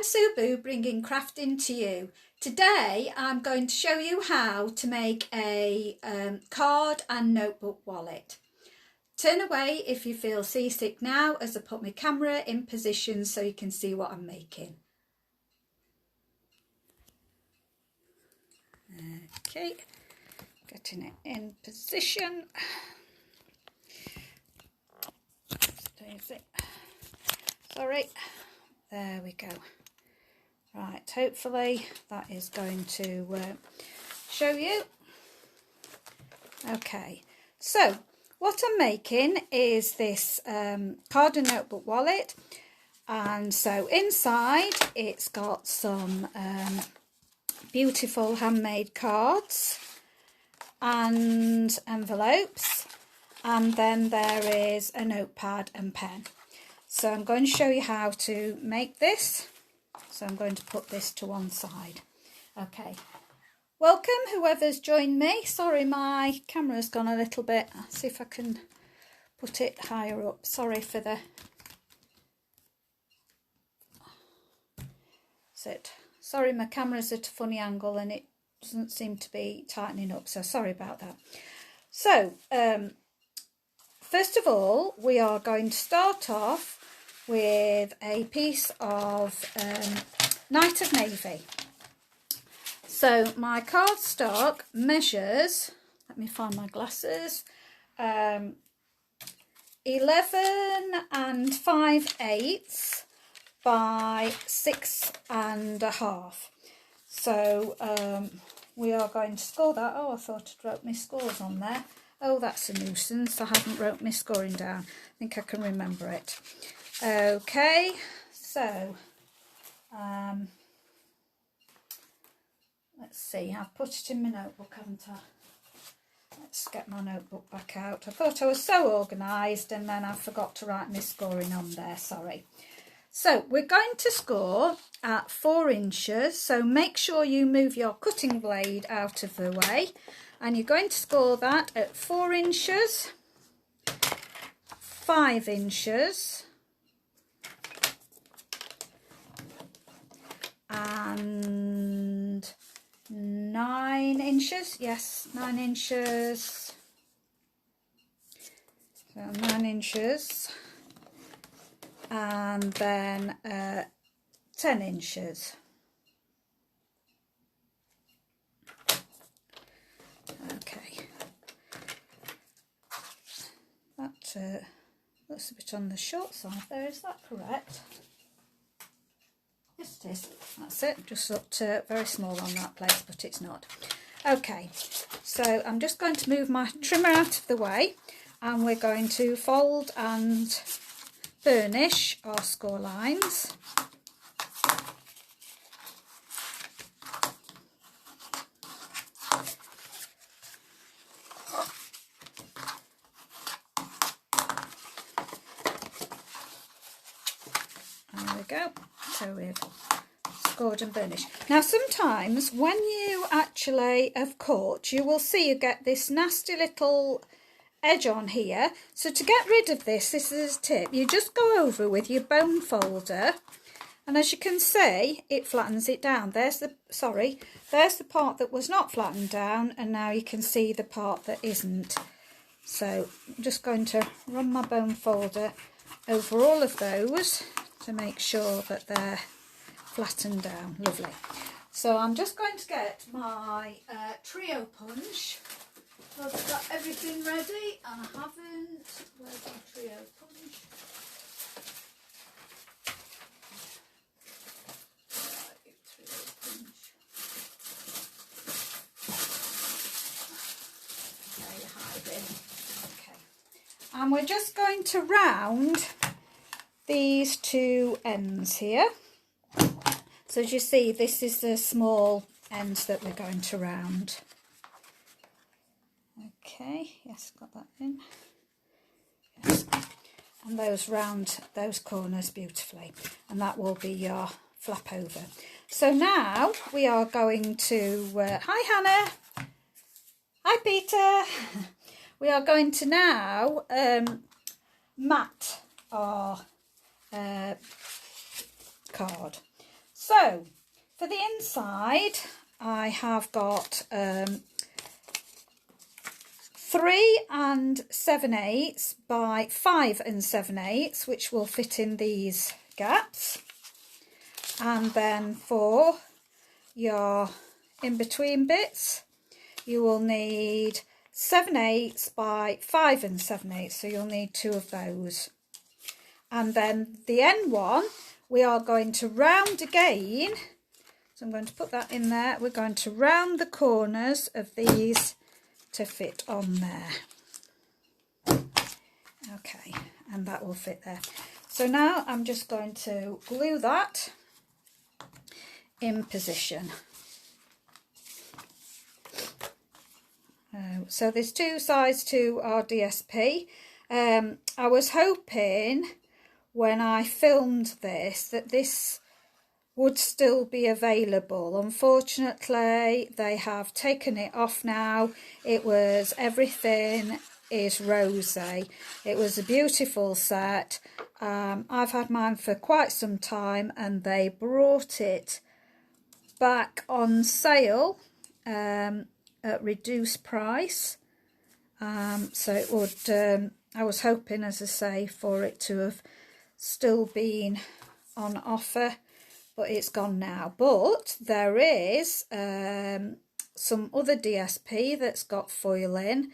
Sue Boo, bringing crafting to you. Today I'm going to show you how to make a card and notebook wallet. Turn away if you feel seasick now as I put my camera in position so you can see what I'm making. Okay, getting it in position. Sorry, there we go. Right, hopefully that is going to show you. Okay, so what I'm making is this card and notebook wallet, and so inside it's got some beautiful handmade cards and envelopes, and then there is a notepad and pen. So I'm going to show you how to make this. So I'm going to put this to one side. Okay, welcome whoever's joined me. Sorry, my camera's gone a little bit. I'll see if I can put it higher up. Sorry for the... Sorry, my camera's at a funny angle and it doesn't seem to be tightening up, so sorry about that. So, first of all, we are going to start off with a piece of Night of Navy. So my cardstock measures, let me find my glasses, 11 5/8 by 6 1/2. So we are going to score that. Oh, I thought I'd wrote my scores on there. Oh, that's a nuisance. I haven't wrote my scoring down. I think I can remember it. Okay, so let's see. I've put it in my notebook, haven't I? Let's get my notebook back out. I thought I was so organised and then I forgot to write my scoring on there. Sorry. So we're going to score at 4 inches. So make sure you move your cutting blade out of the way. And you're going to score that at 4 inches, 5 inches, and 9 inches. Yes, 9 inches. So 9 inches. And then 10 inches. Okay, that looks a bit on the short side there, is that correct? Yes it is, that's it, just looked very small on that place, but it's not. Okay, so I'm just going to move my trimmer out of the way and we're going to fold and burnish our score lines. There we go, so we've scored and burnished. Now sometimes when you actually have cut, you will see you get this nasty little edge on here. So to get rid of this, this is a tip, you just go over with your bone folder and as you can see it flattens it down. There's the part that was not flattened down and now you can see the part that isn't. So I'm just going to run my bone folder over all of those to make sure that they're flattened down. Lovely. So I'm just going to get my trio punch. So I've got everything ready and I haven't. Where's my trio punch? Right, trio punch. There you hide in. Okay. And we're just going to round these two ends here. So as you see, this is the small ends that we're going to round. Okay, yes, got that in. Yes. And those round those corners beautifully. And that will be your flap over. So now we are going to... hi Hannah! Hi Peter! We are going to now mat our card. So for the inside, I have got 3 7/8 by 5 7/8, which will fit in these gaps. And then for your in-between bits, you will need 7/8 by 5 7/8, so you'll need 2 of those. And then the end one, we are going to round again. So I'm going to put that in there. We're going to round the corners of these to fit on there. Okay, and that will fit there. So now I'm just going to glue that in position. So there's 2 sides to our DSP. I was hoping when I filmed this that this would still be available. Unfortunately, they have taken it off now. It was Everything is Rosy. It was a beautiful set. I've had mine for quite some time, and they brought it back on sale at reduced price. So it would, I was hoping, as I say, for it to have still been on offer, but it's gone now. But there is some other DSP that's got foil in,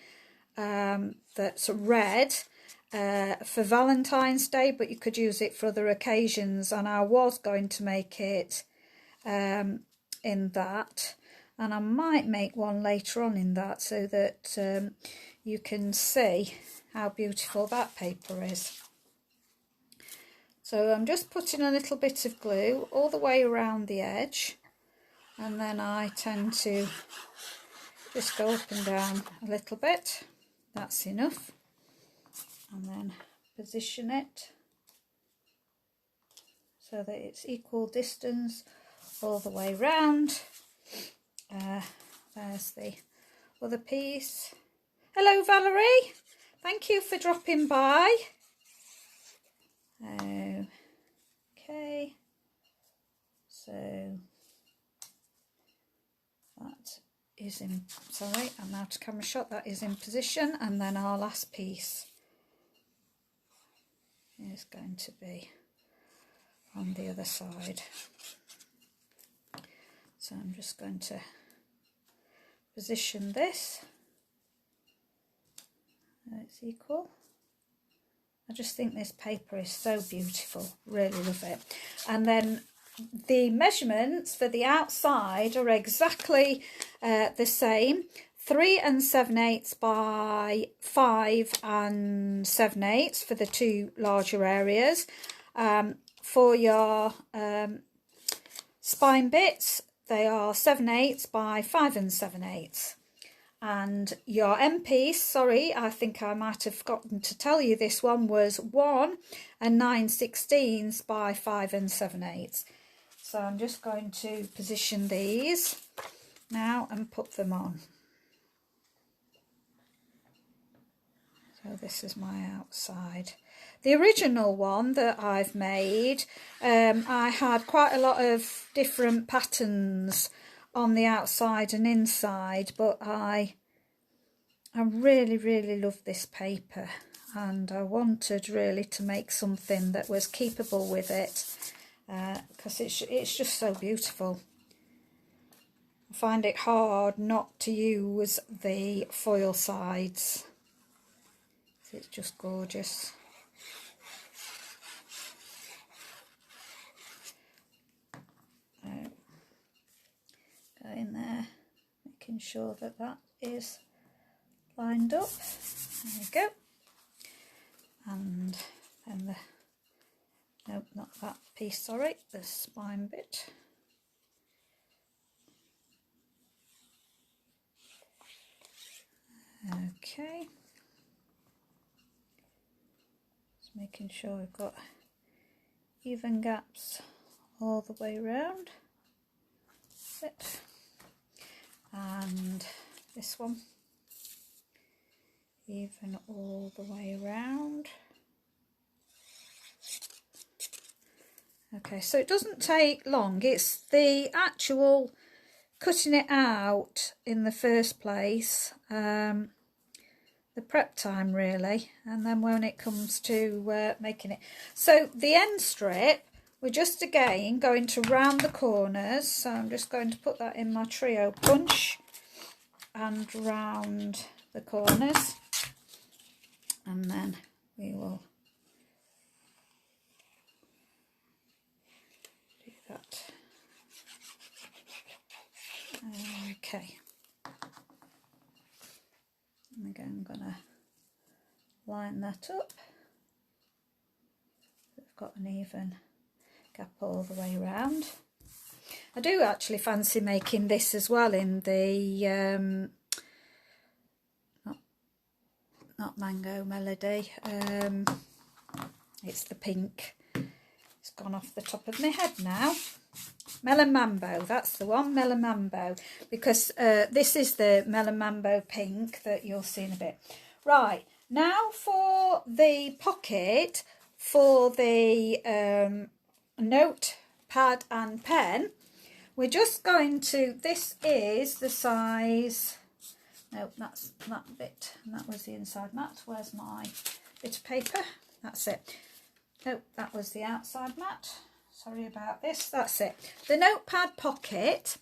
that's red for Valentine's Day, but you could use it for other occasions, and I was going to make it in that, and I might make one later on in that, so that you can see how beautiful that paper is. So I'm just putting a little bit of glue all the way around the edge, and then I tend to just go up and down a little bit. That's enough. And then position it so that it's equal distance all the way round. There's the other piece. Hello Valerie, thank you for dropping by. Okay, so that is in, sorry, I'm out of camera shot, that is in position, and then our last piece is going to be on the other side. So I'm just going to position this so it's equal. I just think this paper is so beautiful, really love it. And then the measurements for the outside are exactly the same, 3 7/8 by 5 7/8 for the 2 larger areas. For your spine bits, they are 7/8 by 5 7/8. And your end piece, sorry, I think I might have forgotten to tell you, this one was 1 9/16 by 5 7/8. So I'm just going to position these now and put them on. So this is my outside. The original one that I've made, I had quite a lot of different patterns on the outside and inside, but I really love this paper, and I wanted really to make something that was keepable with it, because it's just so beautiful. I find it hard not to use the foil sides. It's just gorgeous. Go in there, making sure that that is lined up. There we go. And then the, nope, not that piece, sorry, the spine bit. Okay. Just making sure I've got even gaps all the way around. That's it. And this one, even all the way around. Okay, so it doesn't take long. It's the actual cutting it out in the first place, the prep time really, and then when it comes to making it. So the end strip, we're just again going to round the corners. So I'm just going to put that in my trio punch and round the corners, and then we will do that. Okay, and again I'm going to line that up. We've got an even gap all the way around. I do actually fancy making this as well in the not Mango Melody, it's the pink. It's gone off the top of my head now. Melon Mambo, that's the one, Melon Mambo, because this is the Melon Mambo pink that you'll see in a bit. Right, now for the pocket, for the notepad and pen, we're just going to, this is the size, no, that's that bit, and that was the inside mat. Where's my bit of paper? That's it. No, that was the outside mat. Sorry about this, that's it. The notepad pocket,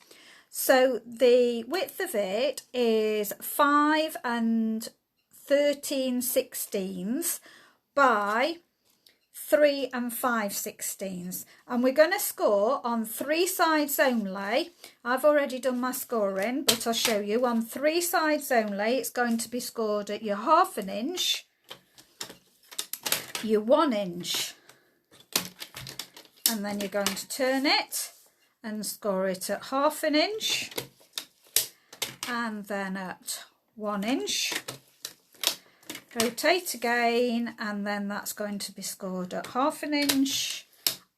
so the width of it is 5 13/16 by 3 5/16, and we're going to score on 3 sides only. I've already done my scoring, but I'll show you. On 3 sides only, it's going to be scored at your 1/2 inch, your 1 inch, and then you're going to turn it and score it at 1/2 inch, and then at 1 inch. Rotate again, and then that's going to be scored at 1/2 inch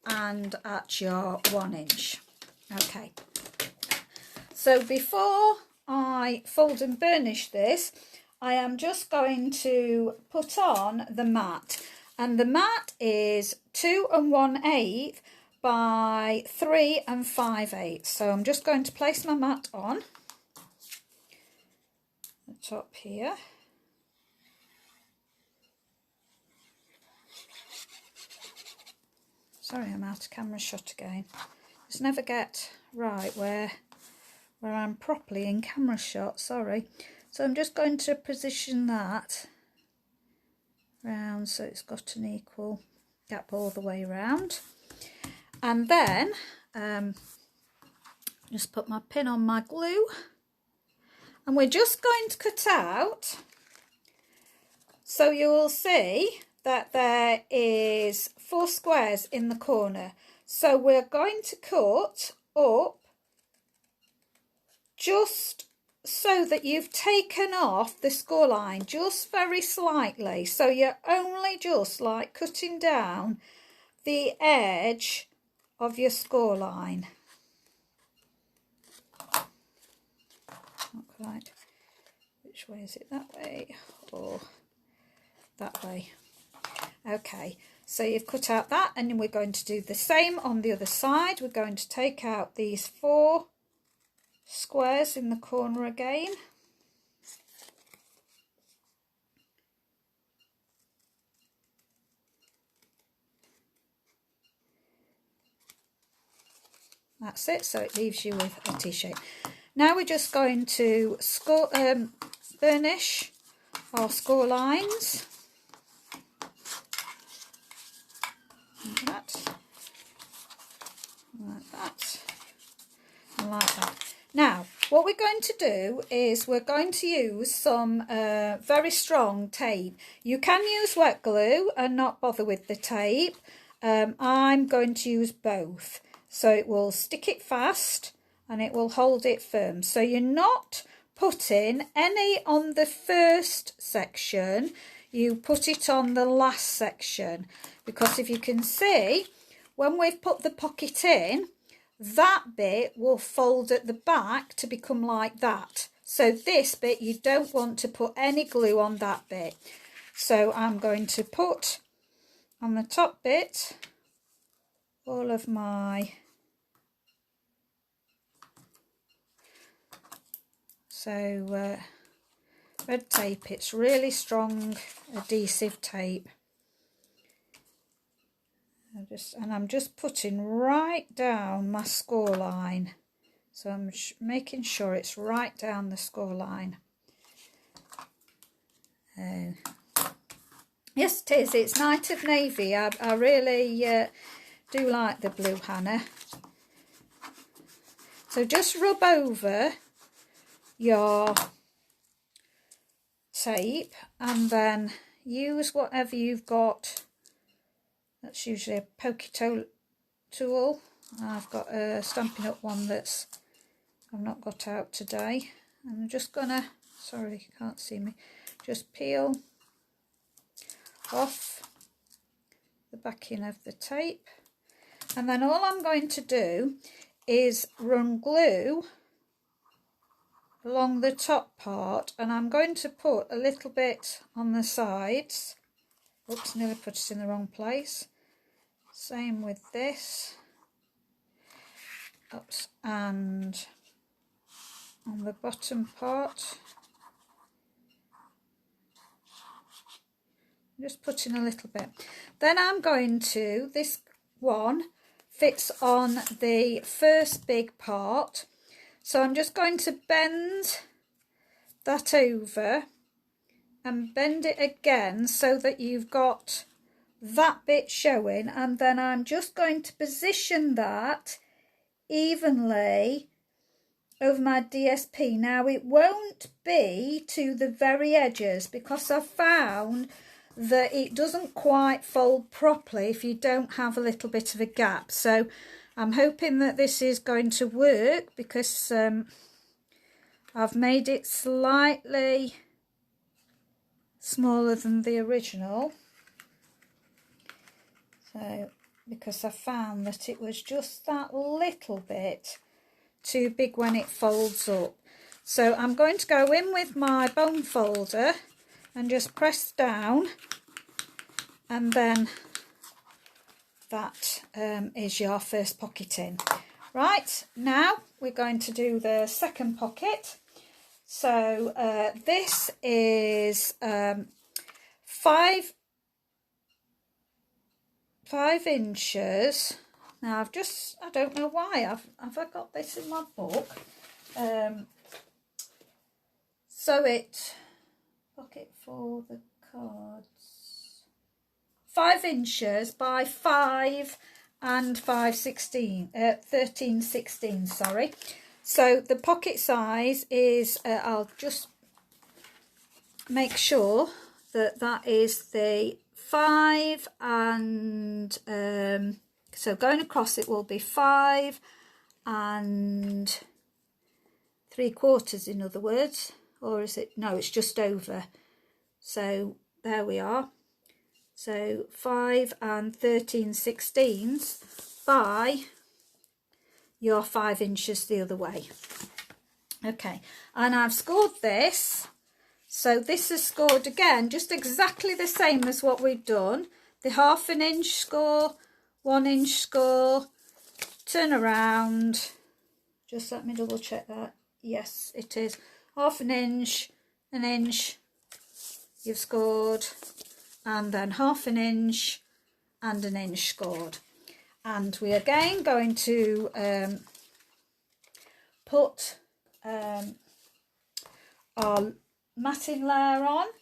and at your 1 inch. Okay, so before I fold and burnish this, I am just going to put on the mat, and the mat is 2 1/8 by 3 5/8. So I'm just going to place my mat on the top here. Sorry, I'm out of camera shot again. Just never get right where I'm properly in camera shot, sorry. So I'm just going to position that round so it's got an equal gap all the way around. And then just put my pin on my glue, and we're just going to cut out, so you will see that there is 4 squares in the corner. So we're going to cut up just so that you've taken off the score line just very slightly. So you're only just like cutting down the edge of your score line. Not quite. Which way is it? That way or that way? Okay, so you've cut out that, and we're going to do the same on the other side. We're going to take out these 4 squares in the corner again. That's it, so it leaves you with a T-shape. Now we're just going to burnish our score lines. Like that, like that, and like that. Now, what we're going to do is we're going to use some very strong tape. You can use wet glue and not bother with the tape. I'm going to use both. So it will stick it fast and it will hold it firm. So you're not putting any on the first section, you put it on the last section, because if you can see, when we've put the pocket in, that bit will fold at the back to become like that. So this bit, you don't want to put any glue on that bit. So I'm going to put on the top bit all of my red tape. It's really strong adhesive tape. I'm just putting right down my score line, so I'm making sure it's right down the score line. Yes, it is. It's Night of Navy. I really do like the blue, Hannah. So just rub over your tape and then use whatever you've got. That's usually a pokey tool. I've got a Stampin' Up one that's I've not got out today. I'm just gonna, sorry you can't see me, just peel off the backing of the tape, and then all I'm going to do is run glue along the top part, and I'm going to put a little bit on the sides. Oops, nearly put it in the wrong place. Same with this. Oops, and on the bottom part. Just putting a little bit. Then I'm going to, this one fits on the first big part, so I'm just going to bend that over and bend it again so that you've got that bit showing, and then I'm just going to position that evenly over my DSP. Now it won't be to the very edges because I've found that it doesn't quite fold properly if you don't have a little bit of a gap. So I'm hoping that this is going to work because I've made it slightly smaller than the original. So because I found that it was just that little bit too big when it folds up. So I'm going to go in with my bone folder and just press down, and then that is your first pocket in. Right, now we're going to do the second pocket. So this is 5 inches. Now I don't know why have I got this in my book. So it pocket for the cards, 5 inches by 5 and 13/16, sorry. So the pocket size is I'll just make sure that is the 5 and so going across it will be 5 and 3/4, in other words, or is it, no, it's just over. So there we are. So 5 and 13/16 by your 5 inches the other way. Okay, and I've scored this. So this is scored again, just exactly the same as what we've done. The 1/2 inch score, 1 inch score, turn around. Just let me double check that. Yes, it is 1/2 inch, 1 inch, you've scored, and then 1/2 inch and 1 inch scored. And we are again going to put our matting layer on,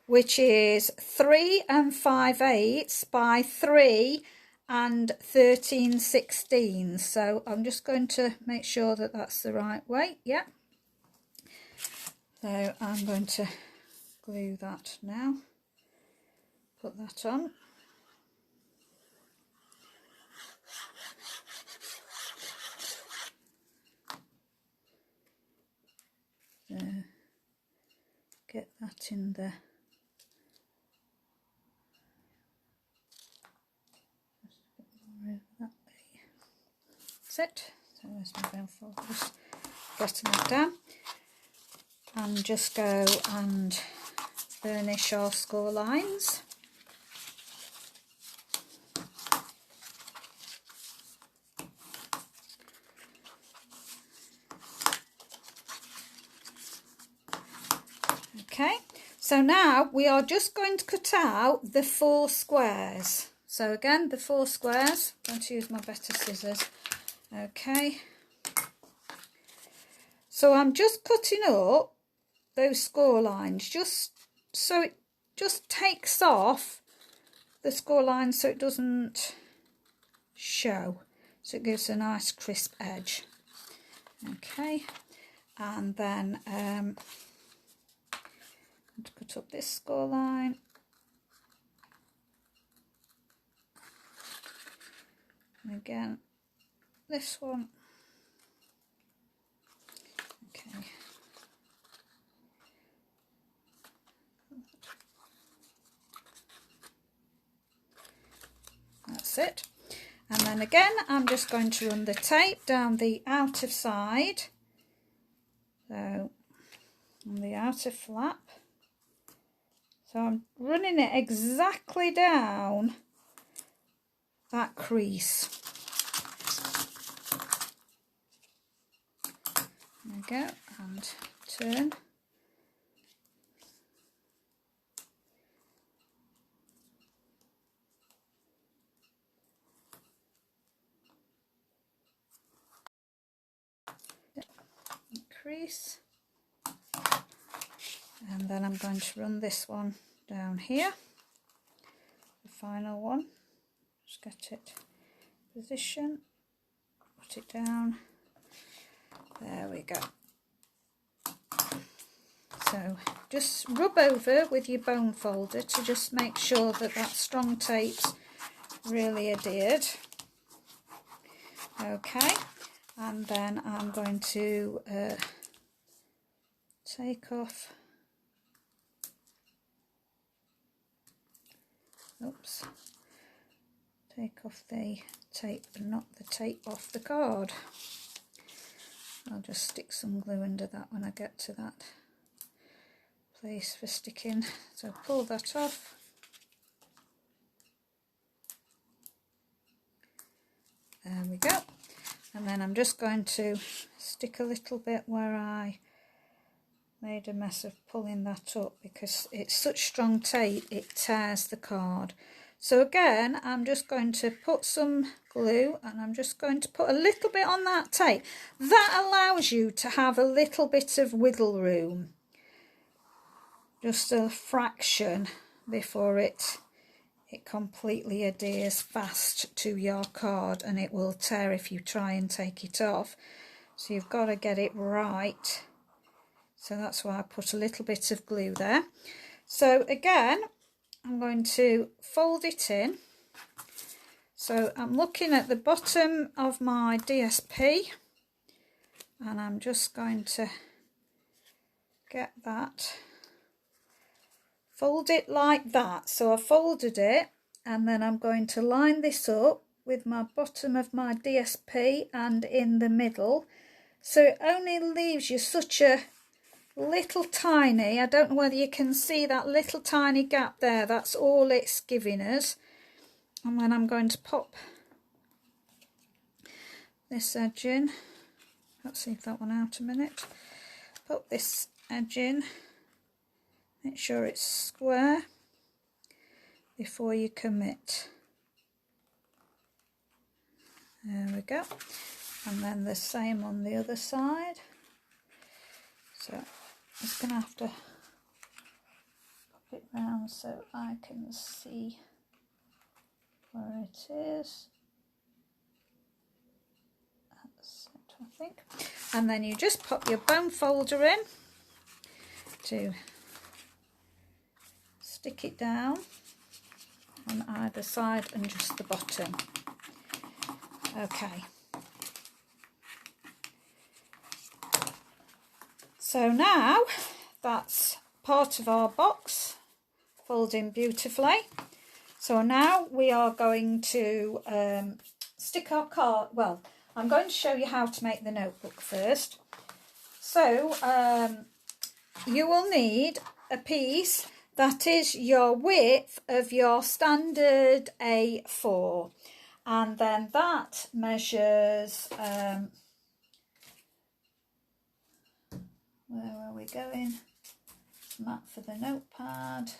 which is 3 5/8 by 3 and 13/16. So I'm just going to make sure that that's the right way. Yeah. So I'm going to glue that now. Put that on. Get that in there. That's it. So there's my bone folder. Just flatten that down. And just go and burnish our score lines. Okay, so now we are just going to cut out the 4 squares. So again, the 4 squares, I'm going to use my better scissors. Okay, so I'm just cutting up those score lines just so it just takes off the score line so it doesn't show, so it gives a nice crisp edge. Okay, and then to cut up this score line. And again, this one. Okay. That's it. And then again, I'm just going to run the tape down the outer side. So, on the outer flap. So I'm running it exactly down that crease. There we go, and turn. Crease. And then I'm going to run this one down here, the final one. Just get it position, put it down. There we go. So just rub over with your bone folder to just make sure that that strong tape's really adhered. Okay, and then I'm going to take off, take off the tape, but not the tape off the card. I'll just stick some glue under that when I get to that place for sticking. So pull that off. There we go. And then I'm just going to stick a little bit where I made a mess of pulling that up, because it's such strong tape it tears the card. So again, I'm just going to put some glue and I'm just going to put a little bit on that tape. That allows you to have a little bit of wiggle room, just a fraction before it completely adheres fast to your card, and it will tear if you try and take it off. So you've got to get it right. So that's why I put a little bit of glue there. So again, I'm going to fold it in. So I'm looking at the bottom of my DSP, and I'm just going to get that, fold it like that. So I folded it, and then I'm going to line this up with my bottom of my DSP and in the middle. So it only leaves you such a little tiny, I don't know whether you can see that little tiny gap there, that's all it's giving us. And then I'm going to pop this edge in. Let's leave that one out a minute. Pop this edge in, make sure it's square before you commit. There we go. And then the same on the other side. So I'm just going to have to pop it round so I can see where it is. That's it, I think. And then you just pop your bone folder in to stick it down on either side and just the bottom. Okay. So now that's part of our box folding beautifully. So now we are going to stick our card. Well, I'm going to show you how to make the notebook first. So you will need a piece that is your width of your standard A4, and then that measures where are we going? mat for the notepad.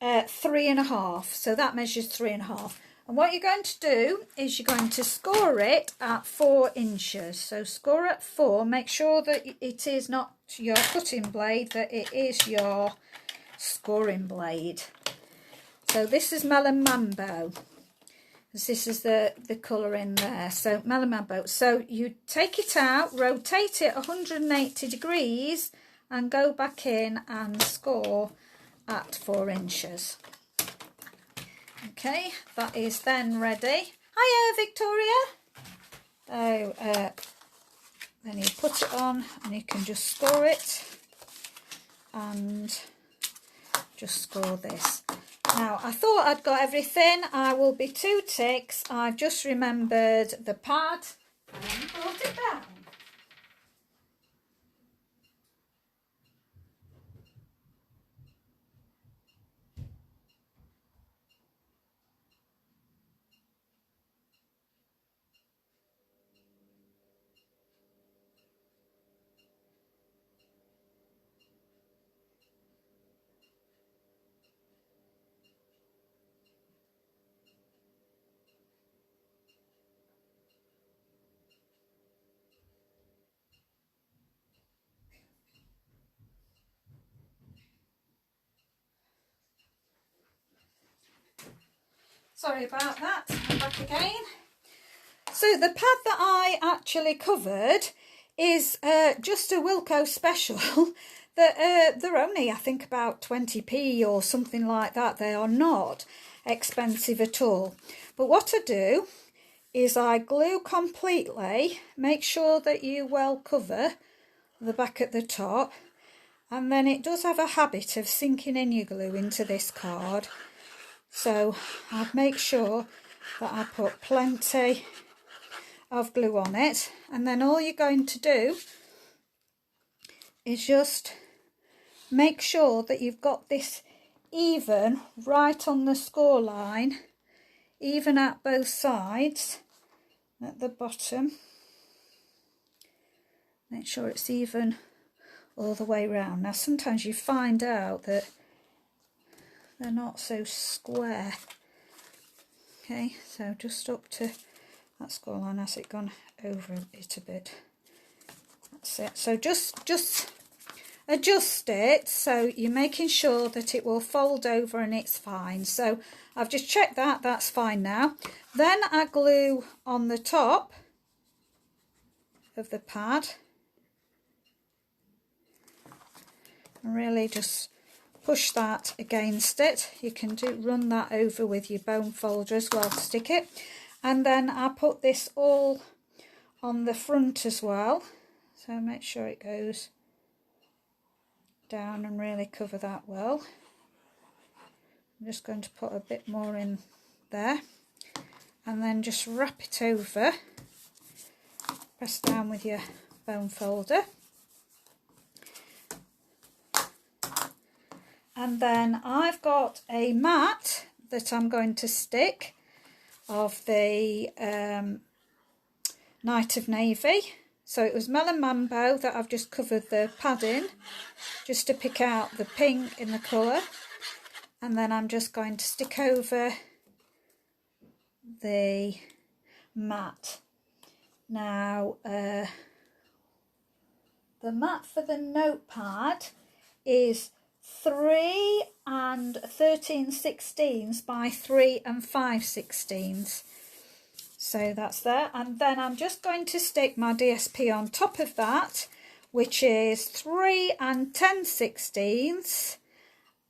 3.5, so that measures 3.5. And what you're going to do is you're going to score it at 4 inches. So score at 4, make sure that it is not your cutting blade, that it is your scoring blade. So this is Melon Mambo. This is the colour in there. So Melon Mambo. So you take it out, rotate it 180 degrees and go back in and score at 4 inches. Okay, that is then ready. Hiya, Victoria. So then you put it on and you can just score it and just score this. Now, I thought I'd got everything. I will be 2 ticks. I've just remembered the pad and brought it down. Sorry about that, I'm back again. So the pad that I actually covered is just a Wilko special. They're only, I think, about 20p or something like that. They are not expensive at all. But what I do is I glue completely, make sure that you well cover the back at the top, and then it does have a habit of sinking in your glue into this card. So I'll make sure that I put plenty of glue on it, and then all you're going to do is just make sure that you've got this even right on the score line, even at both sides at the bottom. Make sure it's even all the way round. Now sometimes you find out that they're not so square. Okay, so just up to that score line. Has it gone over it a bit? That's it. So just adjust it so you're making sure that it will fold over and it's fine. So I've just checked that, that's fine now. Then I glue on the top of the pad and really just push that against it. You can run that over with your bone folder as well to stick it. And then I put this all on the front as well. So make sure it goes down and really cover that well. I'm just going to put a bit more in there. And then just wrap it over. Press down with your bone folder. And then I've got a mat that I'm going to stick of the Night of Navy. So it was Melon Mambo that I've just covered the pad in, just to pick out the pink in the colour. And then I'm just going to stick over the mat. Now, the mat for the notepad is 3 13/16 by 3 5/16. So that's there, and then I'm just going to stick my DSP on top of that, which is 3 10/16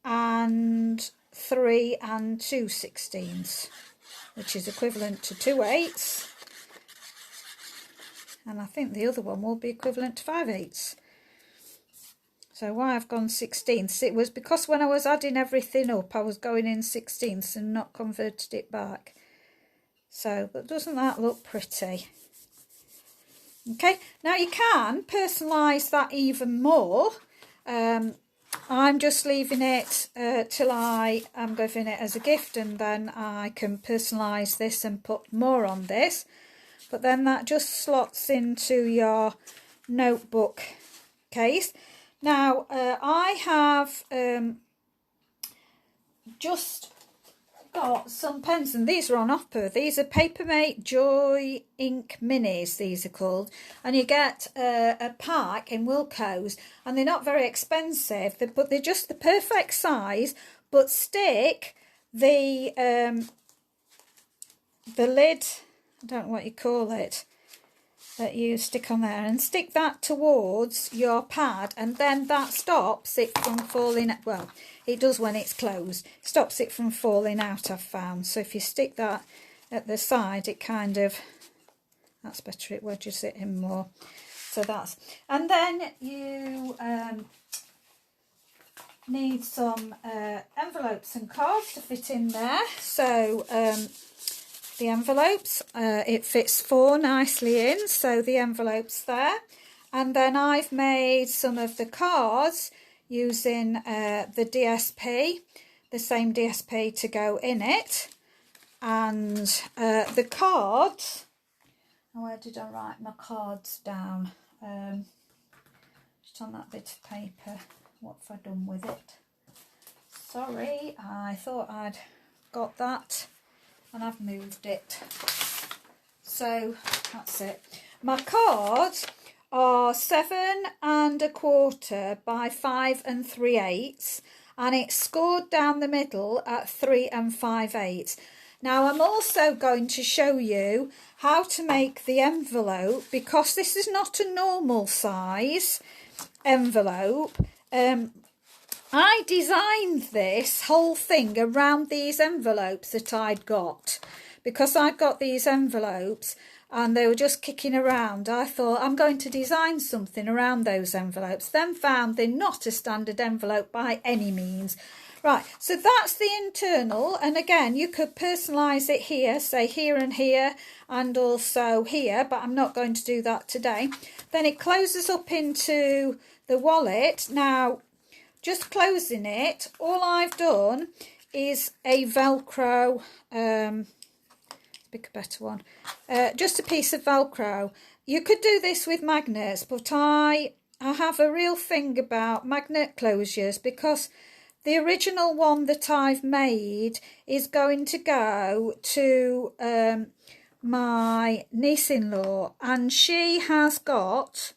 and 3 2/16, which is equivalent to 2/8, and I think the other one will be equivalent to 5/8. So why I've gone 16ths, it was because when I was adding everything up, I was going in 16ths and not converted it back. So, but doesn't that look pretty? Okay, now you can personalise that even more. I'm just leaving it till I am giving it as a gift, and then I can personalise this and put more on this. But then that just slots into your notebook case. Now, I have just got some pens, and these are on offer. These are Papermate Joy Ink Minis, these are called, and you get a pack in Wilko's, and they're not very expensive, but they're just the perfect size, but stick the lid, I don't know what you call it, that you stick on there, and stick that towards your pad, and then that stops it from falling. Well, it does when it's closed, stops it from falling out, I've found. So if you stick that at the side, it kind of, that's better, it wedges it in more. So that's, and then you need some envelopes and cards to fit in there. So the envelopes, it fits 4 nicely in, so the envelopes there. And then I've made some of the cards using the DSP, the same DSP to go in it. And the cards, where did I write my cards down? Just on that bit of paper. What have I done with it? Sorry, I thought I'd got that and I've moved it. So that's it. My cards are 7 1/4 by 5 3/8, and it's scored down the middle at 3 5/8. Now I'm also going to show you how to make the envelope, because this is not a normal size envelope. I designed this whole thing around these envelopes that I'd got, because I'd got these envelopes and they were just kicking around. I thought, I'm going to design something around those envelopes, then found they're not a standard envelope by any means. Right, so that's the internal, and again you could personalise it here, say here and also here, but I'm not going to do that today. Then it closes up into the wallet. Now, just closing it, all I've done is a Velcro, pick a better one, just a piece of Velcro. You could do this with magnets, but I have a real thing about magnet closures, because the original one that I've made is going to go to my niece-in-law, and she has got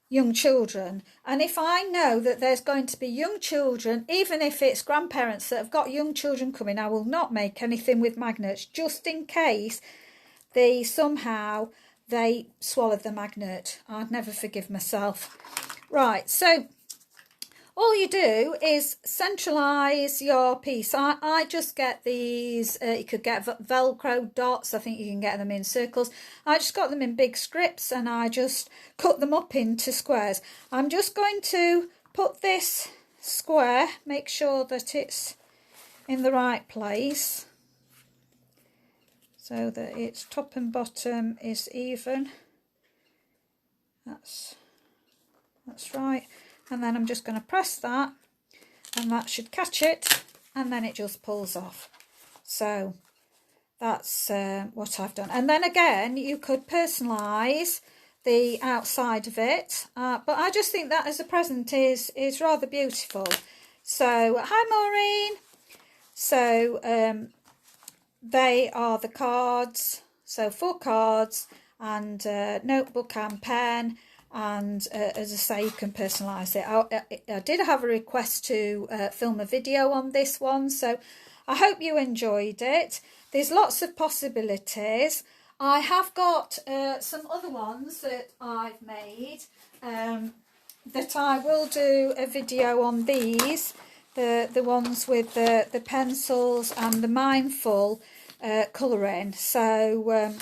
young children, and if I know that there's going to be young children, even if it's grandparents that have got young children coming, I will not make anything with magnets, just in case they somehow swallow the magnet. I'd never forgive myself. Right, so all you do is centralise your piece. I just get these, you could get Velcro dots, I think you can get them in circles. I just got them in big strips and I just cut them up into squares. I'm just going to put this square, make sure that it's in the right place, so that its top and bottom is even. That's right. And then I'm just going to press that, and that should catch it, and then it just pulls off. So that's what I've done. And then again, you could personalise the outside of it, but I just think that as a present is rather beautiful. So hi Maureen. So they are the cards, so 4 cards and notebook and pen. And as I say, you can personalise it. I did have a request to film a video on this one, so I hope you enjoyed it. There's lots of possibilities. I have got some other ones that I've made that I will do a video on these, the ones with the pencils and the mindful colouring. So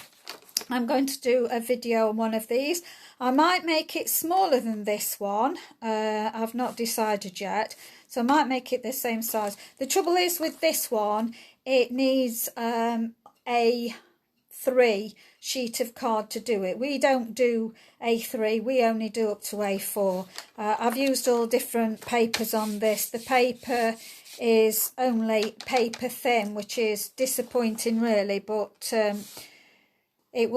I'm going to do a video on one of these. I might make it smaller than this one. I've not decided yet. So I might make it the same size. The trouble is with this one, it needs A3 sheet of card to do it. We don't do A3. We only do up to A4. I've used all different papers on this. The paper is only paper thin, which is disappointing really, but it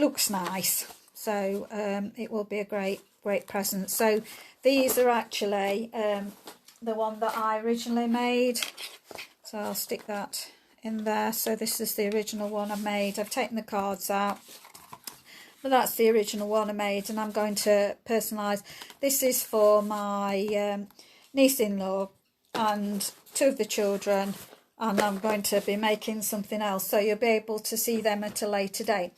looks nice. so it will be a great present. So these are actually the one that I originally made, so I'll stick that in there. So this is the original one I made. I've taken the cards out, but that's the original one I made, and I'm going to personalise. This is for my niece-in-law and 2 of the children, and I'm going to be making something else, so you'll be able to see them at a later date.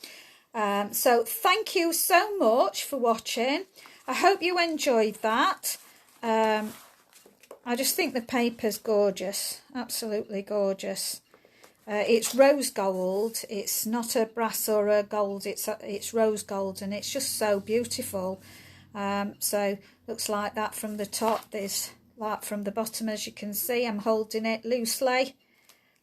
So thank you so much for watching. I hope you enjoyed that. I just think the paper's gorgeous, absolutely gorgeous. It's rose gold. It's not a brass or a gold. It's rose gold, and it's just so beautiful. So looks like that from the top. There's that from the bottom, as you can see. I'm holding it loosely.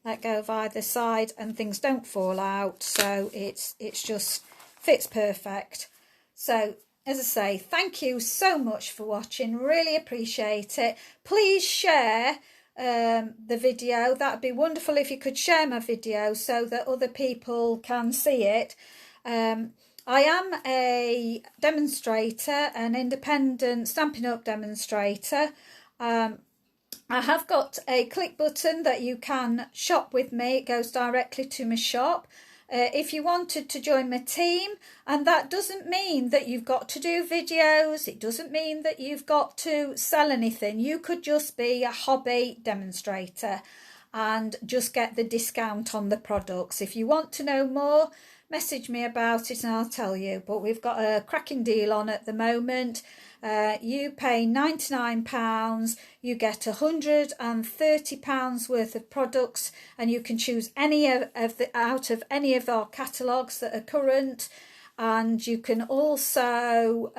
Let go of either side, and things don't fall out. So it's just fits perfect. So as I say, thank you so much for watching. Really appreciate it. Please share the video. That'd be wonderful if you could share my video so that other people can see it. I am a demonstrator, an independent Stampin' Up demonstrator. I have got a click button that you can shop with me. It goes directly to my shop. If you wanted to join my team, and that doesn't mean that you've got to do videos, it doesn't mean that you've got to sell anything. You could just be a hobby demonstrator and just get the discount on the products. If you want to know more, message me about it and I'll tell you. But we've got a cracking deal on at the moment. You pay £99, you get £130 worth of products, and you can choose any out of any of our catalogues that are current. And you can also,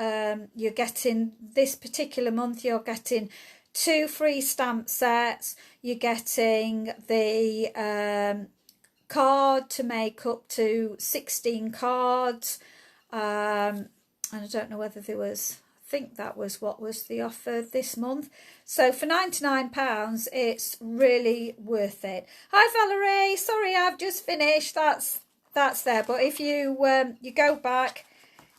you're getting this particular month, you're getting 2 free stamp sets. You're getting the card to make up to 16 cards. And I don't know whether there was, I think that was what was the offer this month. So for £99, it's really worth it. Hi Valerie, sorry I've just finished. That's there. But if you you go back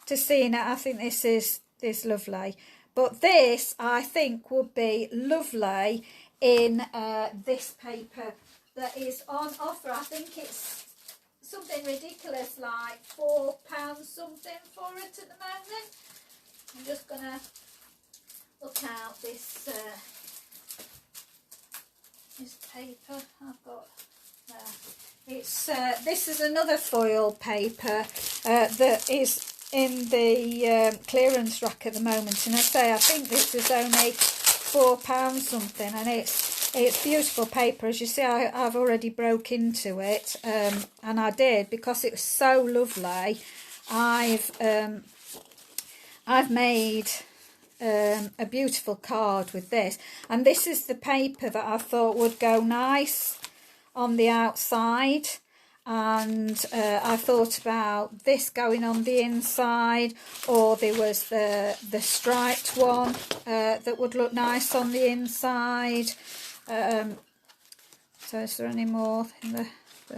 to seeing it, I think this is lovely. But this I think would be lovely in this paper that is on offer. I think it's something ridiculous like £4 something for it at the moment. I'm just gonna look out this paper I've got there. It's this is another foil paper that is in the clearance rack at the moment, and I think this is only £4 something, and it's beautiful paper. As you see, I've already broke into it, and I did because it was so lovely. I've made a beautiful card with this, and this is the paper that I thought would go nice on the outside, and I thought about this going on the inside, or there was the striped one that would look nice on the inside. So is there any more in the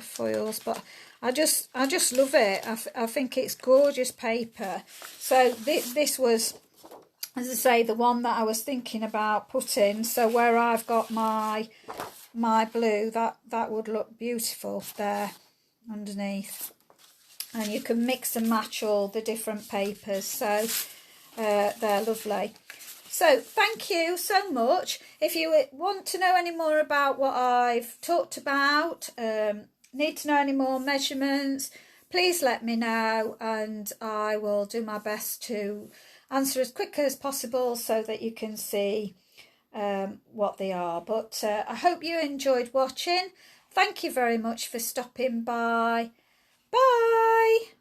foils? But I just love it. I think it's gorgeous paper. So this was, as I say, the one that I was thinking about putting. So where I've got my blue, that would look beautiful there underneath. And you can mix and match all the different papers. So they're lovely. So thank you so much. If you want to know any more about what I've talked about, need to know any more measurements, please let me know, and I will do my best to answer as quick as possible so that you can see what they are. But I hope you enjoyed watching. Thank you very much for stopping by. Bye.